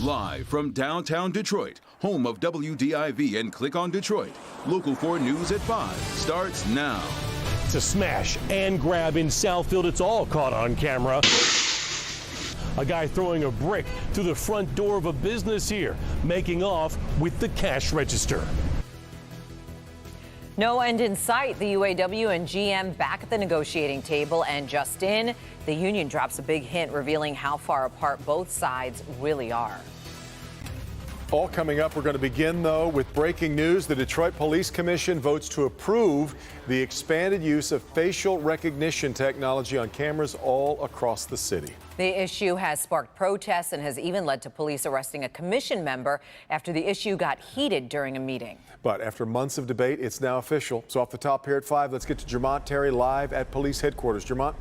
Live from downtown Detroit, home of WDIV and Click on Detroit, Local 4 News at 5 starts now. It's a smash and grab in Southfield. It's all caught on camera. A guy throwing a brick through the front door of a business here, making off with the cash register. No end in sight. The UAW and GM back at the negotiating table, and just in, the union drops a big hint revealing how far apart both sides really are. All coming up. We're going to begin, though, with breaking news. The Detroit Police Commission votes to approve the expanded use of facial recognition technology on cameras all across the city. The issue has sparked protests and has even led to police arresting a commission member after the issue got heated during a meeting. But after months of debate, it's now official. So off the top here at 5, let's get to Jermont Terry live at police headquarters. Jermont?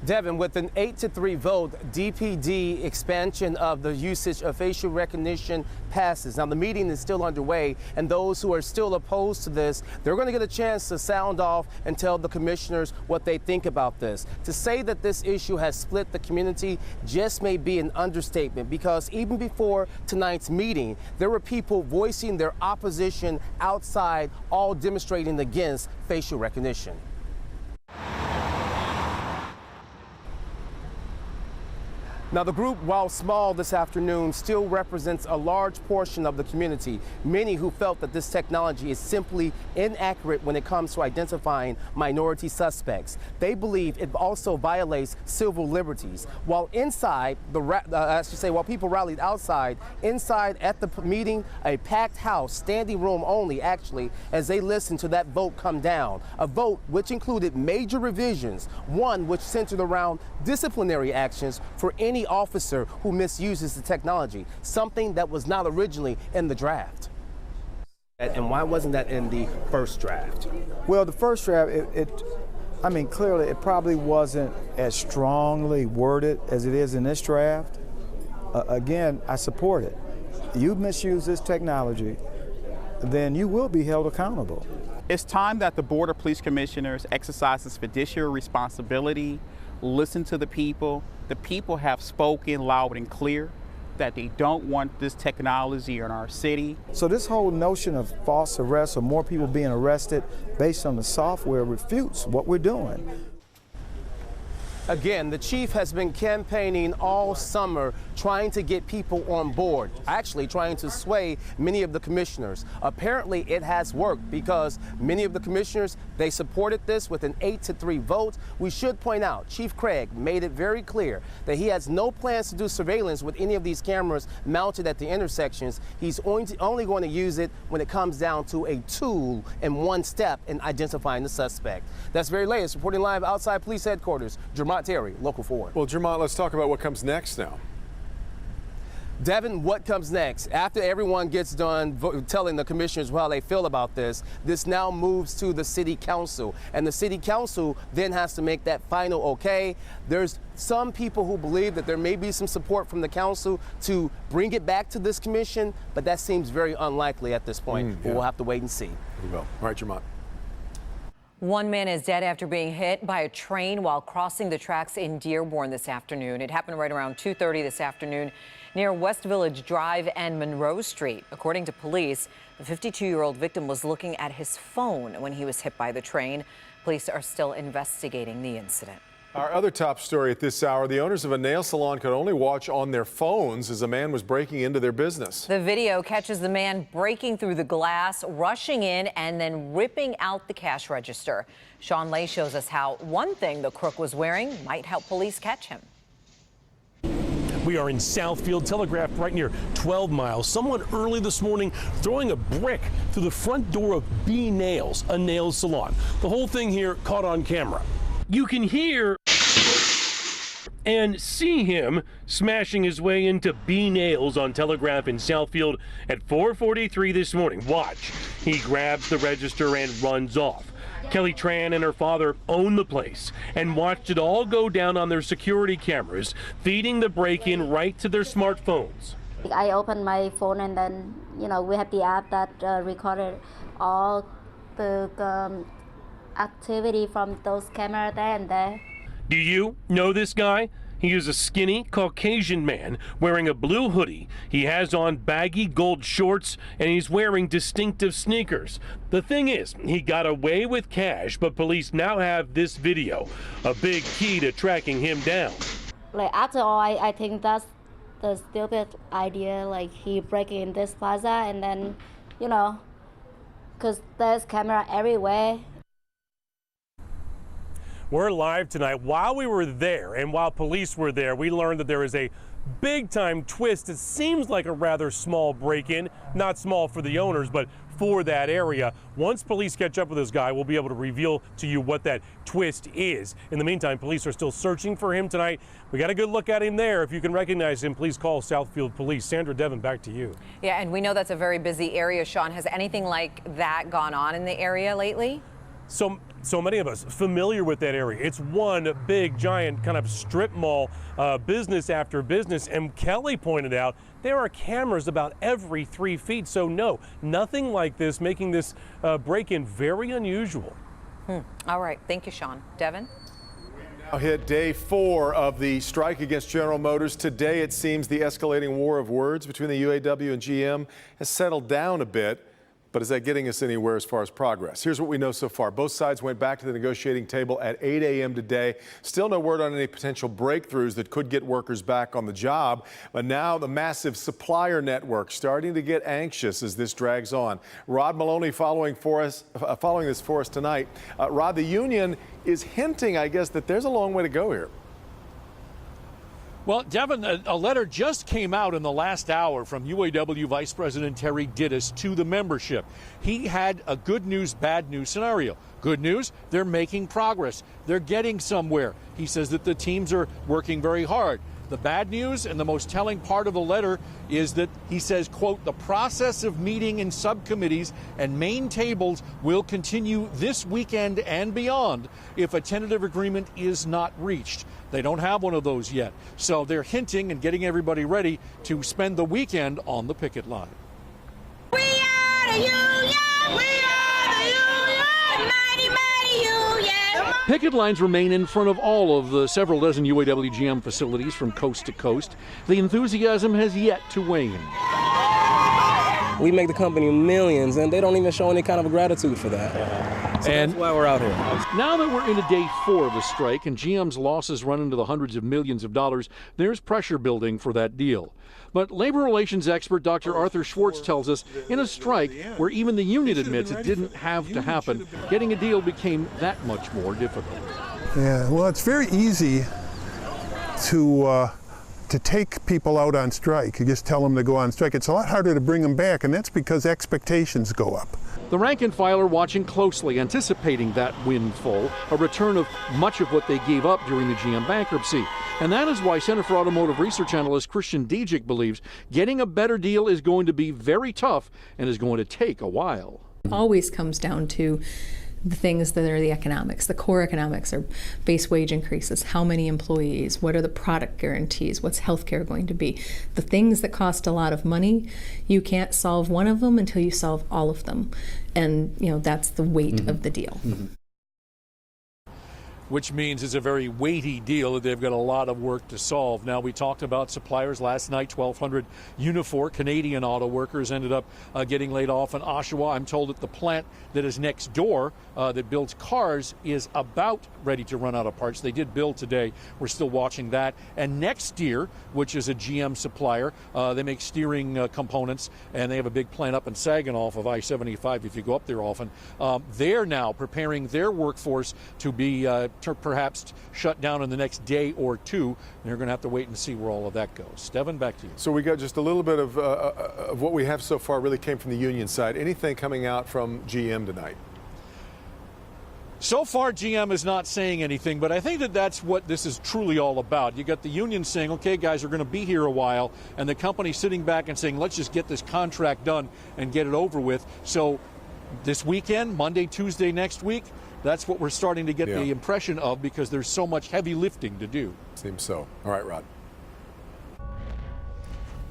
Devin, with an 8-3 vote, DPD expansion of the usage of facial recognition passes. Now, the meeting is still underway, and those who are still opposed to this, they're going to get a chance to sound off and tell the commissioners what they think about this. To say that this issue has split the community just may be an understatement, because even before tonight's meeting, there were people voicing their opposition outside, all demonstrating against facial recognition. Now, the group, while small this afternoon, still represents a large portion of the community, many who felt that this technology is simply inaccurate when it comes to identifying minority suspects. They believe it also violates civil liberties. While inside, while people rallied outside, inside at the meeting, a packed house, standing room only, actually, as they listened to that vote come down. A vote which included major revisions, one which centered around disciplinary actions for any officer who misuses the technology, something that was not originally in the draft. And why wasn't that in the first draft? Well, the first draft, clearly it probably wasn't as strongly worded as it is in this draft. Again, I support it. You misuse this technology, then you will be held accountable. It's time that the Board of Police Commissioners exercises fiduciary responsibility, listen to the people. The people have spoken loud and clear that they don't want this technology in our city. So this whole notion of false arrests or more people being arrested based on the software refutes what we're doing. Again, the chief has been campaigning all summer trying to get people on board, actually trying to sway many of the commissioners. Apparently, it has worked because many of the commissioners, they supported this with an 8-3 vote. We should point out, Chief Craig made it very clear that he has no plans to do surveillance with any of these cameras mounted at the intersections. He's only going to use it when it comes down to a tool and one step in identifying the suspect. That's very latest. Reporting live outside police headquarters, Jermont Terry, Local 4. Well, Jermont, let's talk about what comes next now. Devin, what comes next? After everyone gets done telling the commissioners how they feel about this now moves to the city council. And the city council then has to make that final okay. There's some people who believe that there may be some support from the council to bring it back to this commission, but that seems very unlikely at this point. But we'll have to wait and see. We will. All right, Jermont. One man is dead after being hit by a train while crossing the tracks in Dearborn this afternoon. It happened right around 2:30 this afternoon near West Village Drive and Monroe Street. According to police, the 52-year-old victim was looking at his phone when he was hit by the train. Police are still investigating the incident. Our other top story at this hour, the owners of a nail salon could only watch on their phones as a man was breaking into their business. The video catches the man breaking through the glass, rushing in, and then ripping out the cash register. Sean Lay shows us how one thing the crook was wearing might help police catch him. We are in Southfield, telegraphed right near 12 Miles. Someone early this morning throwing a brick through the front door of B Nails, a nail salon. The whole thing here caught on camera. You can hear and see him smashing his way into B Nails on Telegraph in Southfield at 4:43 this morning. Watch. He grabs the register and runs off. Kelly Tran and her father own the place and watched it all go down on their security cameras, feeding the break-in right to their smartphones. I opened my phone and then, we have the app that recorded all the activity from those cameras there and there. Do you know this guy? He is a skinny Caucasian man wearing a blue hoodie. He has on baggy gold shorts and he's wearing distinctive sneakers. The thing is, he got away with cash, but police now have this video, a big key to tracking him down. Like after all, I think that's the stupid idea. Like he break in this plaza and then, you know, because there's camera everywhere. We're live tonight. While we were there and while police were there, we learned that there is a big-time twist. It seems like a rather small break-in, not small for the owners, but for that area. Once police catch up with this guy, we'll be able to reveal to you what that twist is. In the meantime, police are still searching for him tonight. We got a good look at him there. If you can recognize him, please call Southfield Police. Sandra, Devin, back to you. Yeah, and we know that's a very busy area, Sean. Has anything like that gone on in the area lately? So many of us familiar with that area. It's one big, giant kind of strip mall, business after business. And Kelly pointed out there are cameras about every 3 feet. So no, nothing like this, making this break-in very unusual. All right. Thank you, Sean. Devin? Now hit day 4 of the strike against General Motors. Today, it seems the escalating war of words between the UAW and GM has settled down a bit. But is that getting us anywhere as far as progress? Here's what we know so far. Both sides went back to the negotiating table at 8 a.m. today. Still no word on any potential breakthroughs that could get workers back on the job. But now the massive supplier network starting to get anxious as this drags on. Rod Maloney following this for us tonight. Rod, the union is hinting, I guess, that there's a long way to go here. Well, Devin, a letter just came out in the last hour from UAW Vice President Terry Dittus to the membership. He had a good news, bad news scenario. Good news, they're making progress. They're getting somewhere. He says that the teams are working very hard. The bad news and the most telling part of the letter is that he says, quote, the process of meeting in subcommittees and main tables will continue this weekend and beyond if a tentative agreement is not reached. They don't have one of those yet. So they're hinting and getting everybody ready to spend the weekend on the picket line. We are the union! We are the union! Mighty, mighty union! Picket lines remain in front of all of the several dozen UAW GM facilities from coast to coast. The enthusiasm has yet to wane. We make the company millions, and they don't even show any kind of gratitude for that. So and that's why we're out here. Now that we're into day 4 of the strike and GM's losses run into the hundreds of millions of dollars, there's pressure building for that deal. But labor relations expert Dr. Arthur Schwartz tells us in a strike where even the union admits it didn't have to happen, getting a deal became that much more difficult. Yeah, well, it's very easy to take people out on strike. You just tell them to go on strike. It's a lot harder to bring them back, and that's because expectations go up. The rank and file are watching closely, anticipating that windfall, a return of much of what they gave up during the GM bankruptcy. And that is why Center for Automotive Research analyst Christian Dijic believes getting a better deal is going to be very tough and is going to take a while. It always comes down to the things that are the economics. The core economics are base wage increases, how many employees, what are the product guarantees, what's healthcare going to be. The things that cost a lot of money, you can't solve one of them until you solve all of them. And that's the weight of the deal. Which means it's a very weighty deal that they've got a lot of work to solve. Now, we talked about suppliers last night. 1,200 Unifor Canadian auto workers ended up getting laid off in Oshawa. I'm told that the plant that is next door that builds cars is about ready to run out of parts. They did build today. We're still watching that. And Next Steer, which is a GM supplier, they make steering components, and they have a big plant up in Saginaw off of I-75 if you go up there often. They're now preparing their workforce to be perhaps shut down in the next day or two. They're going to have to wait and see where all of that goes. Devin, back to you. So we got just a little bit of what we have so far really came from the union side. Anything coming out from GM tonight? So far, GM is not saying anything, but I think that that's what this is truly all about. You got the union saying, okay, guys, we're going to be here a while, and the company sitting back and saying, let's just get this contract done and get it over with. So this weekend, Monday, Tuesday next week, that's what we're starting to get the impression of because there's so much heavy lifting to do. Seems so. All right, Rod.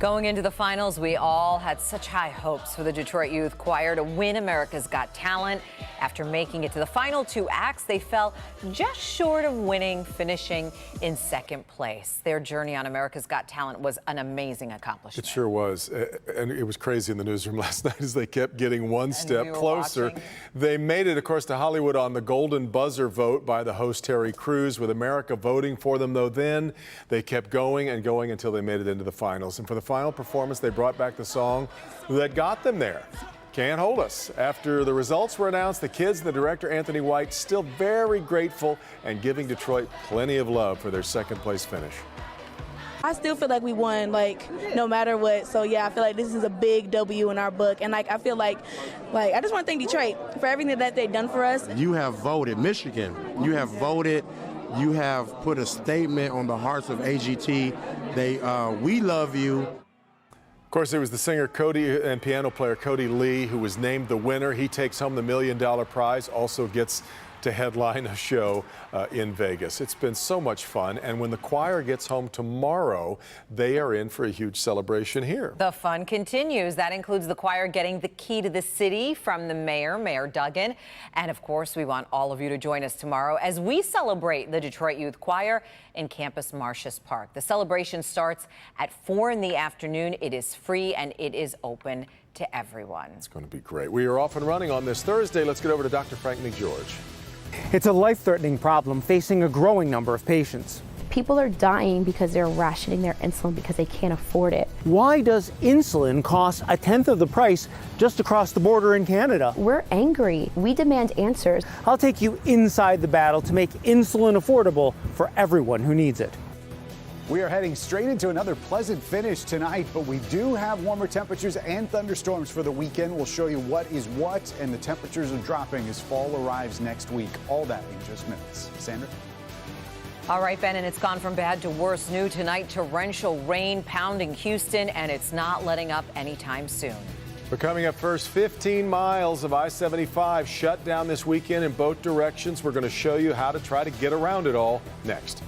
Going into the finals, we all had such high hopes for the Detroit Youth Choir to win America's Got Talent. After making it to the final 2 acts, they fell just short of winning, finishing in 2nd place. Their journey on America's Got Talent was an amazing accomplishment. It sure was. And it was crazy in the newsroom last night as they kept getting one step closer. Watching. They made it, of course, to Hollywood on the golden buzzer vote by the host Terry Crews, with America voting for them, though then they kept going and going until they made it into the finals. And for the final performance, they brought back the song that got them there, Can't Hold Us. After the results were announced, the kids and the director, Anthony White, still very grateful and giving Detroit plenty of love for their 2nd place finish. I still feel like we won, like, no matter what. So, yeah, I feel like this is a big W in our book. And, like, I feel like I just want to thank Detroit for everything that they've done for us. You have voted, Michigan, you have voted, you have put a statement on the hearts of AGT. We love you. Of course, it was the singer Cody and piano player Cody Lee who was named the winner. He takes home the $1 million prize, also gets to headline a show in Vegas. It's been so much fun, and when the choir gets home tomorrow, they are in for a huge celebration here. The fun continues. That includes the choir getting the key to the city from the mayor, Mayor Duggan. And of course, we want all of you to join us tomorrow as we celebrate the Detroit Youth Choir in Campus Martius Park. The celebration starts at 4 in the afternoon. It is free and it is open to everyone. It's going to be great. We are off and running on this Thursday. Let's get over to Dr. Frank McGeorge. It's a life-threatening problem facing a growing number of patients. People are dying because they're rationing their insulin because they can't afford it. Why does insulin cost 1/10 of the price just across the border in Canada? We're angry. We demand answers. I'll take you inside the battle to make insulin affordable for everyone who needs it. We are heading straight into another pleasant finish tonight, but we do have warmer temperatures and thunderstorms for the weekend. We'll show you what is what, and the temperatures are dropping as fall arrives next week. All that in just minutes. Sandra? All right, Ben, and it's gone from bad to worse. New tonight, torrential rain pounding Houston, and it's not letting up anytime soon. But coming up first, 15 miles of I-75 shut down this weekend in both directions. We're going to show you how to try to get around it all next.